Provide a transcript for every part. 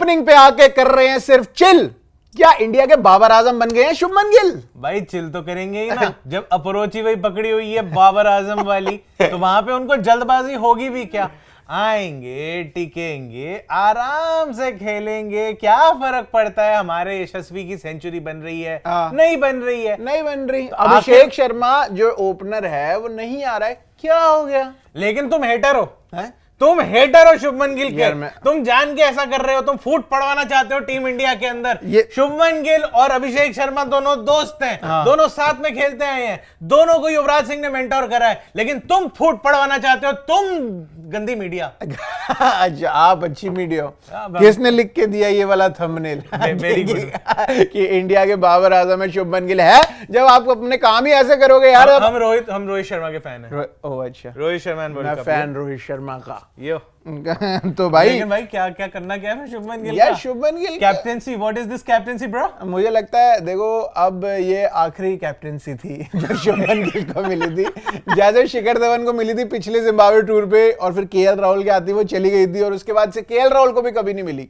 Opening पे आके कर रहे हैं सिर्फ चिल। क्या इंडिया के बाबर आजम बन गए हैं शुभमन गिल? भाई चिल तो करेंगे ही ना। जब अप्रोच ही वही पकड़ी हुई है बाबर आजम वाली, तो वहां पे उनको जल्दबाजी होगी भी क्या? आएंगे, टिकेंगे, आराम से खेलेंगे। क्या फर्क पड़ता है? हमारे यशस्वी की सेंचुरी बन रही है, नहीं बन रही है, नहीं बन रही। अभिषेक शर्मा जो ओपनर है वो नहीं आ रहा है, क्या हो गया? लेकिन तुम हेटर हो, है? तुम हेटर हो शुभमन गिल के। मैं... तुम जान के ऐसा कर रहे हो, तुम फूट पड़वाना चाहते हो टीम इंडिया के अंदर। शुभमन गिल और अभिषेक शर्मा दोनों दोस्त हैं, दोनों साथ में खेलते आए हैं, दोनों को युवराज सिंह ने मेंटोर करा है, लेकिन तुम फूट पड़वाना चाहते हो। तुम गंदी मीडिया। अच्छा, आप अच्छी मीडिया हो। किसने लिख के दिया ये वाला थंबनेल वेरी गुड कि इंडिया के बाबर आजम है शुभमन गिल है? जब आप अपने काम ही ऐसे करोगे यार। हम रोहित शर्मा के फैन हैं। ओह अच्छा, रोहित शर्मा मैं फैन रोहित शर्मा का। यो तो भाई, लेकिन भाई क्या क्या करना क्या है शुभमन गिल यार? Shubman Gill captaincy, what is this captaincy bro? मुझे लगता है देखो, अब ये आखिरी कैप्टेंसी थी जो शुभमन गिल को मिली थी। जैसे शिखर धवन को मिली थी पिछले जिम्बाब्वे टूर पे, और फिर केएल राहुल के आती वो चली गई थी, और उसके बाद से केएल राहुल को भी कभी नहीं मिली।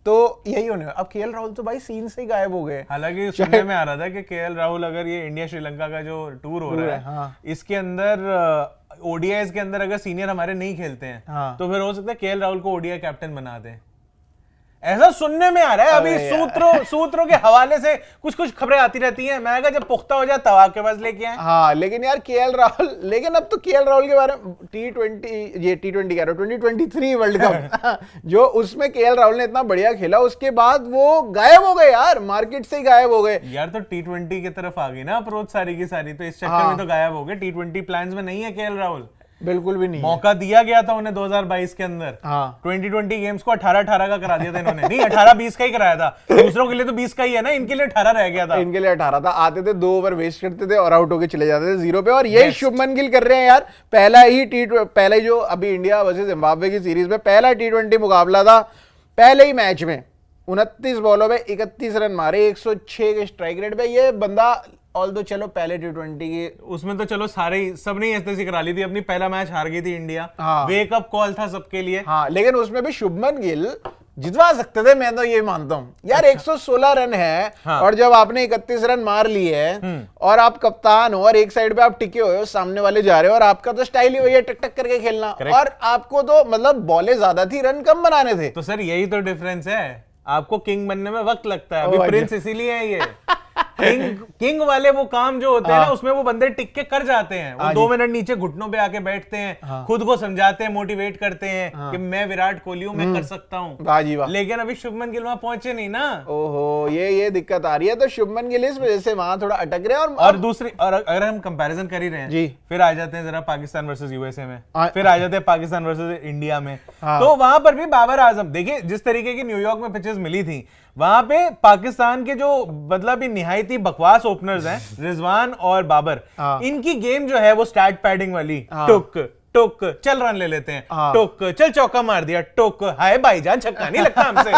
तो यही होने, अब केएल राहुल तो भाई सीन से ही गायब हो गए। हालांकि सुनने में आ रहा था कि केएल राहुल अगर ये इंडिया श्रीलंका का जो टूर हो रहा है, हाँ। इसके अंदर ओडीआईज के अंदर अगर सीनियर हमारे नहीं खेलते हैं, हाँ। तो फिर हो सकता है केएल राहुल को ओडीआई कैप्टन बना दें, ऐसा सुनने में आ रहा है। अभी सूत्रों के हवाले से कुछ कुछ खबरें आती रहती हैं। मैं जब पुख्ता हो जाए तब आपके पास लेके आए। हाँ, लेकिन यार केएल राहुल, लेकिन अब तो केएल राहुल के बारे में T20 कह रहा हूं, 2023 वर्ल्ड कप जो उसमें केएल राहुल ने इतना बढ़िया खेला, उसके बाद वो गायब हो गए यार, मार्केट से ही गायब हो गए यार। तो T20 की तरफ आ गई ना अप्रोच सारी की सारी, तो इस चक्कर में तो गायब हो गए। T20 प्लान्स में नहीं है केएल राहुल, बिल्कुल भी नहीं। मौका दिया गया था उन्हें 2022 के अंदर। हाँ। 2020 गेम्स को 18-18 का करा दिया था इन्होंने। नहीं, 18-20 का ही कराया था। दूसरों के लिए तो 20 का ही है ना, इनके लिए 18 रह गया था। इनके लिए 18 था। आते थे 2 ओवर वेस्ट करते थे और आउट होके चले जाते थे 0 पे, और यही शुभमन गिल कर रहे हैं यार। पहला जो अभी इंडिया वर्सेस जिम्बाब्वे की सीरीज में पहला T20 मुकाबला था, पहले ही मैच में 29 बॉलों में 31 रन मारे, 106 के स्ट्राइक रेट पे। ये बंदा ऑल्दो चलो पहले T20 की उसमें तो चलो सबने ऐसे करा ली थी अपनी। पहला मैच हार गई थी इंडिया, हाँ। वेकअप कॉल था सबके लिए, हाँ। लेकिन उसमें भी शुभमन गिल जितवा सकते थे, मैं तो ये मानता हूं यार। 116 रन है, हाँ। और जब आपने 31 रन मार लिए हैं और आप कप्तान हो और एक साइड पे आप टिके हुए हो, सामने वाले जा रहे हो, और आपका तो स्टाइल ही वही है टक टक करके खेलना, और आपको तो मतलब बॉलें ज्यादा थी, रन कम बनाने थे। तो सर यही तो डिफरेंस है, आपको किंग बनने में वक्त लगता है। अभी प्रिंस इसीलिए है ये किंग वाले वो काम जो होते हैं ना, उसमें वो बंदे टिक के कर जाते हैं। वो 2 मिनट नीचे घुटनों पे आके बैठते हैं, खुद को समझाते हैं, मोटिवेट करते हैं कि मैं विराट कोहली हूं, मैं कर सकता हूं। लेकिन अभी शुभमन गिल वहां पहुंचे नहीं ना। ओहो, ये दिक्कत आ रही है। तो शुभमन गिल इस वजह से वहां थोड़ा अटक रहे हैं। और दूसरी, और अगर हम कंपैरिजन कर ही रहे हैं, फिर आ जाते हैं जरा पाकिस्तान वर्सेस यूएसए में, फिर आ जाते हैं पाकिस्तान वर्सेस इंडिया में। तो वहां पर भी बाबर आजम, देखिए जिस तरीके की न्यूयॉर्क में पिचेस मिली थी, वहां पे पाकिस्तान के जो मतलब निहायत ही बकवास ओपनर्स हैं, रिजवान और बाबर, इनकी गेम जो है वो स्टैट पैडिंग वाली, टुक टुक चल रन ले लेते हैं, टुक चल चौका मार दिया, टुक हाय भाईजान छक्का नहीं लगता हमसे।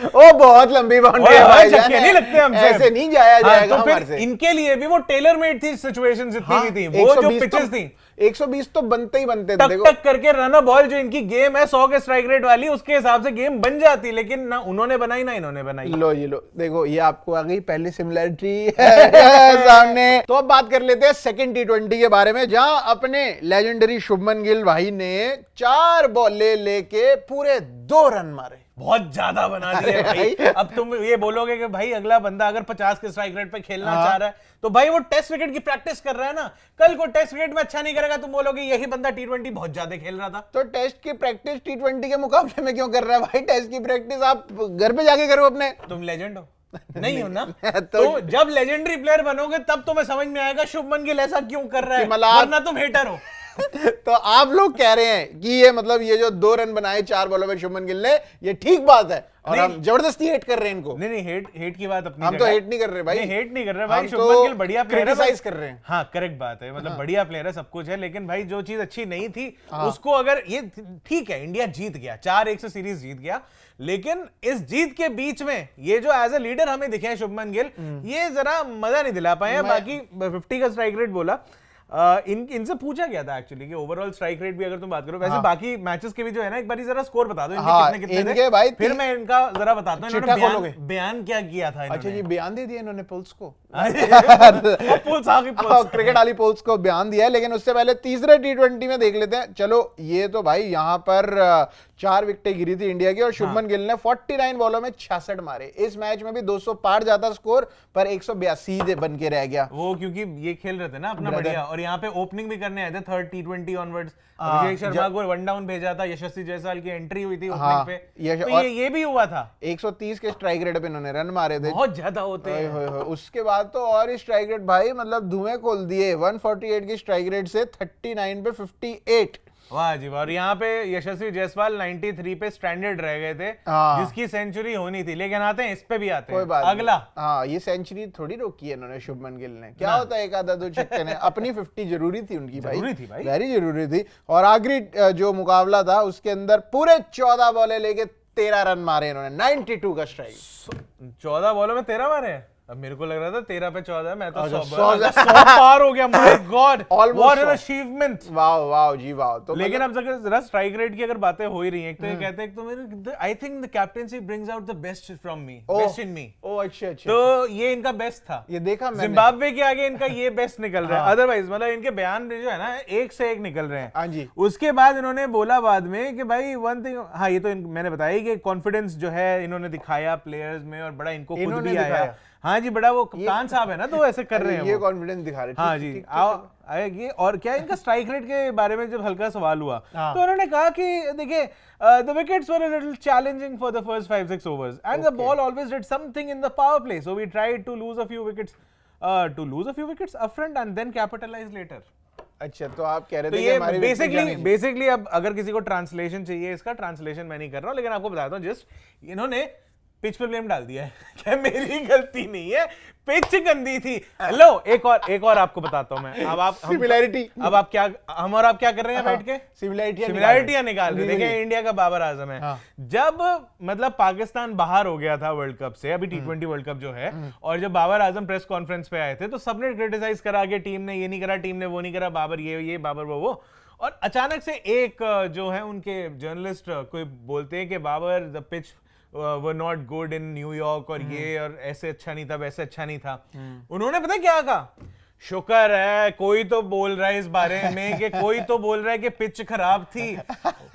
ओ बहुत लंबी बाउंड्री है भाईजान, छक्के नहीं लगते हमसे, ऐसे नहीं जाया जाएगा। तो फिर इनके लिए भी वो टेलर मेड थी सिचुएशन, जितनी भी थी वो जो पिचेस थी, 120 तो बनते ही बनते थे। टक टक करके रन बॉल जो इनकी गेम है 100 के स्ट्राइक रेट वाली, उसके हिसाब से गेम बन जाती, लेकिन ना उन्होंने बनाई ना इन्होंने बनाई। लो देखो, ये आपको आ गई पहली सिमिलरिटी सामने। तो अब बात कर लेते हैं सेकंड T20 के बारे में, जहां अपने लेजेंडरी शुभमन गिल भाई ने 4 बॉलें लेके पूरे 2 रन मारे। बहुत ज्यादा बना दिए भाई। अब तुम ये बोलोगे कि भाई अगला बंदा अगर 50 के स्ट्राइक रेट पे खेलना चाह रहा है, तो भाई वो टेस्ट क्रिकेट की प्रैक्टिस कर रहा है ना। कल को टेस्ट क्रिकेट में अच्छा नहीं करेगा, तुम बोलोगे यही बंदा T20 बहुत ज्यादा खेल रहा था। तो टेस्ट की प्रैक्टिस T20 के मुकाबले में क्यों कर रहा है भाई? टेस्ट की प्रैक्टिस आप घर पे जाके करो अपने। तुम लेजेंड हो नहीं हो ना। तो जब लेजेंडरी प्लेयर बनोगे तब तुम्हें समझ में आएगा शुभमन गिल ऐसा क्यों कर रहा है, वरना तुम हेटर हो। तो आप लोग कह रहे हैं कि ये मतलब ये जो 2 रन बनाए 4 बॉलों में शुभमन गिल ने, ये ठीक बात है, और हम जबरदस्ती हेट कर रहे हैं इनको। नहीं, हेट की बात अपनी हम तो हेट नहीं कर रहे भाई, हेट नहीं कर रहे भाई। शुभमन गिल बढ़िया प्लेयर है, क्रिटिसाइज कर रहे हैं। हाँ करेक्ट बात है, मतलब बढ़िया प्लेयर है, सब कुछ है, लेकिन भाई जो चीज अच्छी नहीं थी उसको, अगर ये ठीक है इंडिया जीत गया, 4-1 से सीरीज जीत गया, लेकिन इस जीत के बीच में ये जो एज ए लीडर हमें दिखे हैं शुभमन गिल, ये जरा मजा नहीं दिला पाए। बाकी 50 का स्ट्राइक रेट बोला, इनसे पूछा गया था एक्चुअली कि ओवरऑल स्ट्राइक रेट भी अगर तुम बात करो, वैसे बाकी मैचेस के भी जो है ना, एक बार जरा स्कोर बता दो इनके कितने इनके भाई, फिर मैं इनका जरा बताता हूं इन्होंने बयान क्या किया था। अच्छा जी, बयान दे दिया इन्होंने पुल्स को, पुल्स क्रिकेट वाली पुल्स को बयान दिया है। लेकिन उससे पहले तीसरे टी20 में देख लेते हैं। चलो ये तो भाई यहाँ पर 4 विकेटें गिरी थी इंडिया की और शुभमन गिल ने 49 बॉलों में 66 मारे। इस मैच में भी 200 पार जाता स्कोर, पर 182 बन के रह गया वो, क्योंकि ये खेल रहे थे ना अपना बढ़िया, और यहाँ पे ओपनिंग भी करने आए थे थर्ड टी20 ऑनवर्ड्स। अभिषेक शर्मा को वन डाउन भेजा था, यशस्वी जायसवाल की एंट्री हुई थी ओपनिंग पे, तो ये भी हुआ था। 130 के स्ट्राइक रेट पे इन्होंने रन मारे थे, बहुत ज्यादा होते हैं। उसके बाद तो और स्ट्राइक रेट भाई मतलब धुएं खोल दिए। 148 की स्ट्राइक रेट से 39 पे 58। वाह जी वाह। और यहाँ पे यशस्वी जायसवाल 93 पे स्टैंडर्ड रह गए थे, जिसकी सेंचुरी होनी थी। लेकिन आते हैं इस पे भी आते हैं, अगला। हाँ, ये सेंचुरी थोड़ी रोकी है इन्होंने शुभमन गिल ने, क्या होता है एक आधा दो छक्के ने, अपनी 50 जरूरी थी उनकी भाई, वेरी जरूरी थी। और आखिरी जो मुकाबला था उसके अंदर पूरे 14 बॉलें लेके 13 रन मारे इन्होंने, 92 का स्ट्राइक। 14 बॉलों में 13 मारे। अब मेरे को लग रहा था 13 पे 14, मैं तो 100 पार हो गया। My God, what an achievement. Wow wow जी वाओ। तो लेकिन अब जरा स्ट्राइक रेट की अगर बातें हो ही रही हैं, तो ये कहते हैं तो मेरे I think the captaincy brings out the best from me, best in me. Oh अच्छा, तो ये इनका बेस्ट था, ये देखा मैंने। जिम्बाब्वे के आगे इनका ये बेस्ट निकल रहा है। अदरवाइज मतलब इनके बयान जो है ना, एक से एक निकल रहे हैं। हाँ जी। उसके बाद इन्होंने बोला बाद में कि भाई वन थिंग, हाँ ये तो मैंने बताया कि कॉन्फिडेंस जो है इन्होंने दिखाया प्लेयर्स में, और बड़ा इनको खुद भी आया। हाँ जी, बड़ा वो कप्तान साहब है ना, तो ऐसे कर रहे हैं, ये कॉन्फिडेंस दिखा रहे हैं। हाँ जी, आएगी। और क्या इनका स्ट्राइक रेट के बारे में जब हल्का सवाल हुआ, तो उन्होंने कहा कि देखिए the wickets were a little challenging for the first 5-6 overs and the ball always did something in the power play, so we tried to lose a few wickets upfront and then capitalize later. अच्छा, तो आप कह रहे थे कि ये basically अब अगर किसी को ट्रांसलेशन चाहिए, इसका ट्रांसलेशन मैं नहीं कर रहा हूँ, लेकिन आपको बताता हूँ, जस्ट इन्होंने पिच पे ब्लेम डाल दिया है क्या मेरी गलती नहीं है, पिच गंदी थी। हेलो, एक और आपको बताता हूं मैं। अब आप सिमिलैरिटी, अब आप क्या, हम और आप क्या कर रहे हैं बैठ के, सिमिलैरिटियां निकाल रहे हैं। देखिए इंडिया का बाबर आजम है, जब मतलब पाकिस्तान बाहर हो गया था वर्ल्ड कप से, अभी टी20 वर्ल्ड कप जो है, और जब बाबर आजम प्रेस कॉन्फ्रेंस पे आए थे, तो सबने क्रिटिसाइज करा कि टीम ने ये नहीं करा, टीम ने वो नहीं करा, बाबर ये बाबर वो। और अचानक से एक जो है उनके जर्नलिस्ट कोई बोलते हैं कि Babar the pitch were not good in New York, और ये और ऐसे अच्छा नहीं था, वैसे अच्छा नहीं था। उन्होंने पता क्या कहा, शुक्र है कोई तो बोल रहा है इस बारे में, कि कोई तो बोल रहा है कि पिच खराब थी।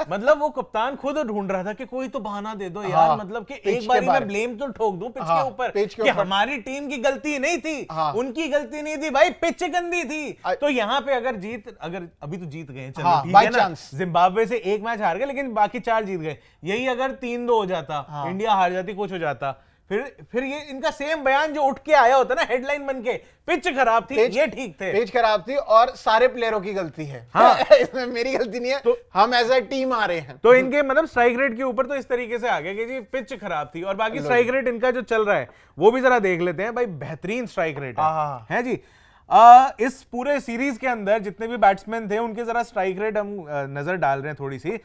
मतलब वो कप्तान खुद ढूंढ रहा था कि कोई तो बहाना दे दो यार, मतलब कि एक बार मैं ब्लेम तो ठोक दूं पिच के ऊपर, कि हमारी टीम की गलती नहीं थी, उनकी गलती नहीं थी भाई, पिच गंदी थी। तो यहाँ पे अगर अभी तो जीत गए, चलो ठीक है ना, जिम्बाब्वे से एक मैच हार गए, लेकिन बाकी 4 जीत गए। यही अगर 3-2 हो जाता, इंडिया हार जाती, कुछ हो जाता, फिर ये इनका सेम बयान जो उठ के आया होता ना हेडलाइन बन के, पिच खराब थी, ये ठीक थे, पिच खराब थी और सारे प्लेयरों की गलती है। हाँ। इसमें मेरी गलती नहीं है, तो हम एज अ टीम आ रहे हैं। तो इनके मतलब स्ट्राइक रेट के ऊपर तो इस तरीके से आ गया कि जी पिच खराब थी, और बाकी स्ट्राइक रेट इनका जो चल रहा है वो भी जरा देख लेते हैं भाई। बेहतरीन स्ट्राइक रेट है जी। इस पूरे सीरीज के अंदर जितने भी बैट्समैन थे उनके जरा स्ट्राइक रेट हम नजर डाल रहे हैं थोड़ी सी।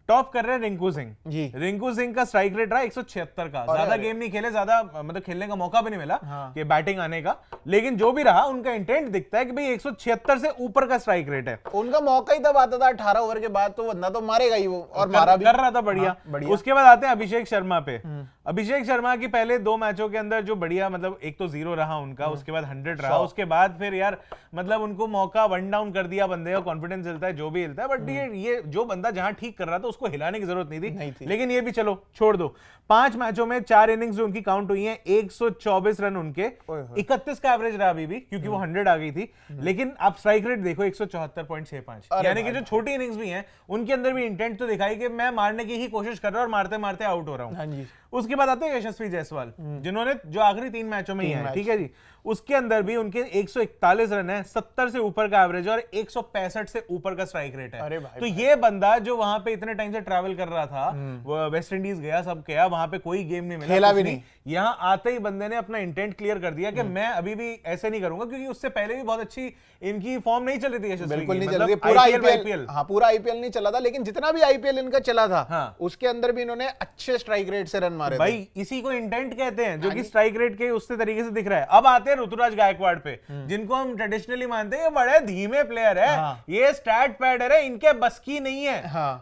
टॉप कर रहे हैं रिंकू सिंह जी। रिंकू सिंह का स्ट्राइक रेट रहा 176 का, ज्यादा गेम नहीं खेले, ज्यादा मतलब खेलने का मौका भी नहीं मिला कि बैटिंग आने का, लेकिन जो भी रहा उनका इंटेंट दिखता है कि भाई 176 से ऊपर का स्ट्राइक रेट है। उनका मौका ही तब आता था 18 ओवर के बाद, तो बंदा तो मारेगा ही वो, और मारा भी कर रहा था बढ़िया। उसके बाद आते हैं अभिषेक शर्मा पे। अभिषेक शर्मा की पहले 2 मैचों के अंदर जो बढ़िया, मतलब एक तो 0 रहा उनका, उसके बाद 100 रहा, उसके बाद फिर यार मतलब उनको मौका वन डाउन कर दिया, बंदे का कॉन्फिडेंस हिलता है, जो भी हिलता है, बट ये जो बंदा जहां ठीक कर रहा था उसको हिलाने की जरूरत नहीं थी। लेकिन ये भी चलो छोड़ दो। 5 मैचों में 4 इनिंग्स जो उनकी काउंट हुई हैं, 124 रन उनके, 31 का एवरेज रहा अभी भी, क्योंकि वो 100 आ गई थी। लेकिन आप स्ट्राइक रेट देखो 174.65, यानी कि जो छोटी इनिंग्स भी हैं उनके अंदर भी इंटेंट तो दिखाई कि मैं मारने की ही कोशिश कर रहा हूं और मारते मारते आउट हो रहा हूं। उसके बाद आते हैं यशस्वी जायसवाल, जिन्होंने जो आखिरी 3 मैचों में ही है, ठीक है जी, उसके अंदर भी उनके 141 रन है, 70 से ऊपर का एवरेज और 165 से ऊपर का स्ट्राइक रेट है। तो ये बंदा जो वहां पे इतने टाइम से ट्रैवल कर रहा था, वो वेस्ट इंडीज गया, सब किया, वहां पे कोई गेम नहीं मिला, खेला भी नहीं। यहां आते ही बंदे ने अपना इंटेंट क्लियर कर दिया कि मैं अभी भी ऐसे नहीं करूंगा, क्योंकि उससे पहले भी बहुत अच्छी इनकी फॉर्म नहीं चल रही थी यशस्वी, बिल्कुल नहीं चल रही, पूरा आईपीएल, हाँ पूरा आईपीएल नहीं चला था, लेकिन जितना भी आईपीएल इनका चला था उसके अंदर भी इन्होंने अच्छे स्ट्राइक रेट से रन मारे भाई इसी को इंटेंट कहते हैं, जो कि स्ट्राइक रेट के उससे तरीके से दिख रहा है। अब आते हैं ऋतुराज गायकवाड़ पे, जिनको हम ट्रेडिशनली मानते हैं ये बड़े धीमे प्लेयर है, ये स्टैट पैडर है, इनके बस की नहीं है।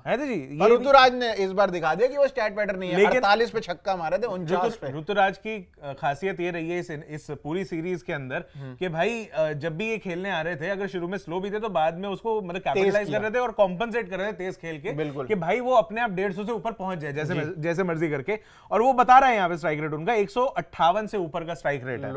है तो जी, ये ऋतुराज ने इस बार दिखा दिया कि वो स्टैट पैडर नहीं है। 48 पे छक्का मारे थे, 49 पे। ऋतुराज की खासियत ये रही है इस पूरी सीरीज के अंदर कि भाई जब भी ये खेलने आ रहे थे, अगर शुरू में स्लो भी थे तो बाद में उसको मतलब कैपिटलाइज कर रहे थे और कॉम्पनसेट कर रहे थे तेज खेल के, कि भाई वो अपने आप 150 से ऊपर पहुंच जाए जैसे मर्जी करके। और वो बता रहा है यहाँ पे स्ट्राइक रेट उनका 158 से ऊपर का स्ट्राइक रेट है।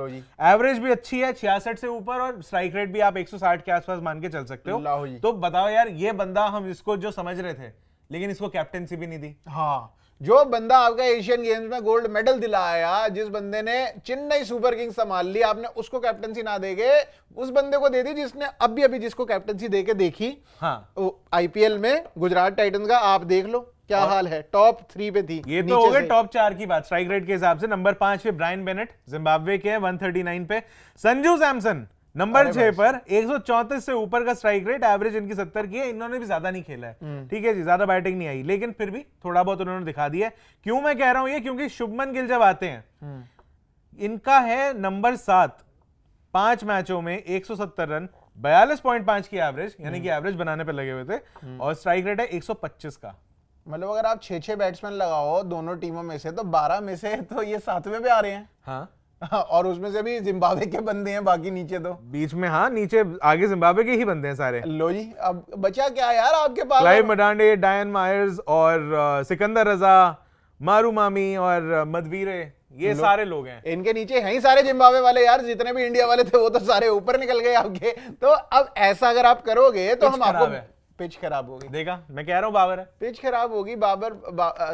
एवरेज भी अच्छी है 66 से ऊपर, और स्ट्राइक रेट भी आप 160 के आसपास मान के चल सकते हो। तो बताओ यार, ये बंदा हम इसको जो समझ रहे थे, लेकिन इसको कैप्टेंसी भी नहीं दी। हाँ, जो बंदा आपका एशियन गेम्स में गोल्ड मेडल दिलाया, जिस बंदे ने चेन्नई सुपर किंग्स संभाल ली, आपने उसको कैप्टेंसी ना देके उस बंदे को दे दी जिसने अभी जिसको कैप्टेंसी देके देखी। हाँ, आईपीएल में गुजरात टाइटंस का आप देख लो क्या हाल है, टॉप 3 पे थी। ये तो हो गए टॉप 4 की बात स्ट्राइक रेट के हिसाब से। नंबर 5 पे ब्रायन बेनेट जिम्बाब्वे के हैं 139 पे। संजू सैमसन नंबर 6 पर 134 से ऊपर का स्ट्राइक रेट, एवरेज इनकी 70 की है। इन्होंने भी ज्यादा नहीं खेला है, ठीक है जी, ज्यादा बैटिंग नहीं आई, लेकिन फिर भी थोड़ा बहुत उन्होंने दिखा दिया है। क्यों मैं कह रहा हूं ये, क्योंकि शुभमन गिल जब आते हैं, इनका है नंबर 7, 5 मैचों में 170 रन, 42.5 की एवरेज, यानी कि एवरेज बनाने पे लगे हुए थे, और स्ट्राइक रेट है 125 का। मतलब अगर आप 6-6 बैट्समैन लगाओ दोनों टीमों में से, तो 12 में से तो ये 7वें पे आ रहे हैं। हाँ, और उसमें से भी जिम्बाब्वे के बंदे हैं, बाकी नीचे तो बीच में, हाँ नीचे आगे जिम्बाब्वे के ही बंदे हैं सारे। लो जी, अब बचा क्या यार आपके पास? क्लाइव मडांडे, डायन मायर्स और सिकंदर रजा, मारू मामी और मदवीरे, ये सारे लोग हैं। इनके नीचे हैं ही सारे जिम्बाब्वे वाले यार, जितने भी इंडिया वाले थे वो तो सारे ऊपर निकल गए आपके। तो अब ऐसा अगर आप करोगे तो हम आपको पिच खराब होगी। देखा, मैं कह रहा हूँ बाबर है, पिच खराब होगी।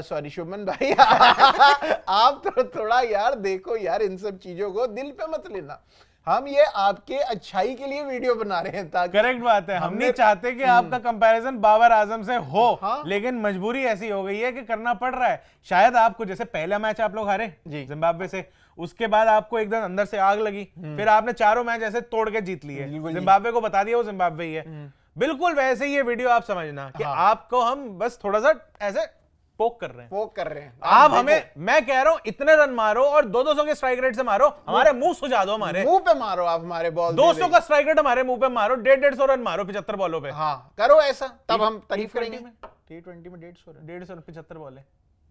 सॉरी शुभमन भाई आप तो थोड़ा यार देखो यार, इन सब चीजों को दिल पे मत लेना। हम ये आपके अच्छाई के लिए वीडियो बना रहे हैं, ताकि करेक्ट बात है, हम नहीं चाहते कि आपका कंपैरिजन बाबर आजम से हो। हाँ? लेकिन मजबूरी ऐसी हो गई है कि करना पड़ रहा है। शायद आपको, जैसे पहला मैच आप लोग हारे जिम्बाब्वे से, उसके बाद आपको एकदम अंदर से आग लगी, फिर आपने चारों मैच ऐसे तोड़ के जीत लिए, जिम्बाब्वे को बता दिया वो जिम्बाब्वे ही है। बिल्कुल वैसे ही ये वीडियो आप समझना कि आपको हम बस थोड़ा सा ऐसे पोक कर रहे हैं। आप हमें, मैं कह रहा हूं इतने रन मारो और 200 के स्ट्राइक रेट से मारो, हमारे मुंह सुझा दो, हमारे मुंह पे मारो आप, हमारे बॉल 200 का स्ट्राइक रेट हमारे मुंह पे मारो, 150 रन मारो 75 बॉलों पे। हाँ करो ऐसा, तब हम तारीफ करेंगे। T20 में 150 75 बॉल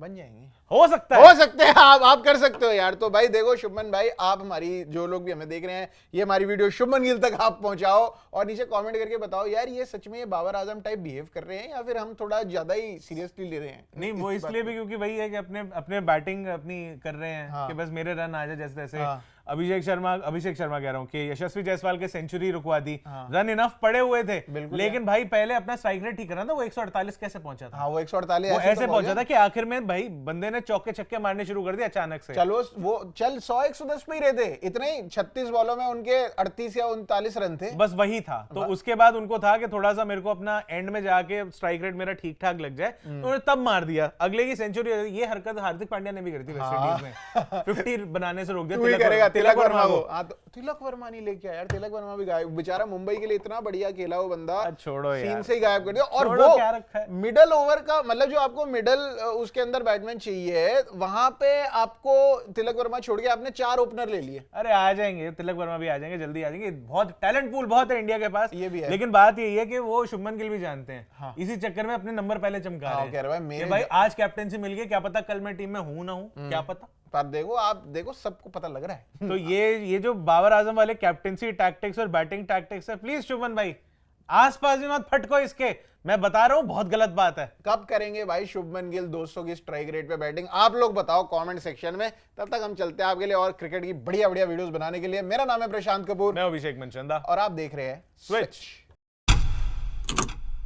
बन जाएंगे, हो सकते हैं आप कर सकते हो यार। तो भाई देखो शुभमन भाई, आप हमारी, जो लोग भी हमें देख रहे हैं, ये हमारी वीडियो शुभमन गिल तक आप पहुंचाओ और नीचे कमेंट करके बताओ यार, ये सच में ये बाबर आजम टाइप बिहेव कर रहे हैं या फिर हम थोड़ा ज्यादा ही सीरियसली ले रहे हैं। नहीं, वो इसलिए भी क्योंकि वही है कि अपने बैटिंग अपनी कर रहे हैं कि बस मेरे रन आ जाए जैसे तैसे। अभिषेक शर्मा कह रहा हूं कि यशस्वी जायसवाल के सेंचुरी रुकवा दी, रन इनफ पड़े हुए थे, लेकिन भाई पहले अपना स्ट्राइक रेट ठीक करना था। वो 148 कैसे पहुंचा था? वो 148 ऐसे पहुंचा था कि आखिर में भाई बंदे ने चौके छक्के मारने शुरू कर दिया अचानक से। चलो वो 100-110 पे ही रहते, इतने ही 36 बॉलों में उनके 38 या 39 रन थे, बस वही था। तो उसके बाद उनको था कि थोड़ा सा मेरे को अपना एंड में जाके स्ट्राइक रेट मेरा ठीक ठाक लग जाए, तो उन्होंने तब मार दिया अगले की सेंचुरी। ये हरकत हार्दिक पांड्या ने भी करी थी वेस्ट इंडीज में, 50 बनाने से रोक दिया तिलक वर्मा को। तो तिलक वर्मा नहीं लेके आया यार, तिलक वर्मा भी गायब, बेचारा मुंबई के लिए इतना बढ़िया खेला वो बंदा, छोड़ो यार, सीन से ही गायब कर दिया। और वो क्या रखा है मिडल ओवर का, मतलब जो आपको मिडल उसके अंदर बैट्समैन चाहिए, वहां पे आपको तिलक वर्मा छोड़ के आपने 4 ओपनर ले लिए। अरे आ जाएंगे, तिलक वर्मा भी आ जाएंगे, जल्दी आ जाएंगे, बहुत टैलेंट पूल बहुत है इंडिया के पास, ये भी है। लेकिन बात यही है कि वो शुभमन गिल भी जानते हैं, इसी चक्कर में अपने नंबर पहले चमका रहे हैं। भाई आज कैप्टेंसी मिल गई, क्या पता कल मैं टीम में हूं ना हूं, क्या पता। पर देखो, आप देखो सबको पता लग रहा है। तो ये जो बाबर आजम वाले कैप्टेंसी टैक्टिक्स और बैटिंग टैक्टिक्स है, प्लीज शुभमन भाई आसपास भी मत फटको इसके, मैं बता रहा हूं बहुत गलत बात है। कब करेंगे भाई शुभमन गिल 200 की स्ट्राइक रेट पे बैटिंग, आप लोग बताओ कमेंट सेक्शन में। तब तक हम चलते हैं आपके लिए और क्रिकेट की बढ़िया बढ़िया वीडियोस बनाने के लिए। मेरा नाम है प्रशांत कपूर, मैं अभिषेक मनचंदा और आप देख रहे हैं स्विच।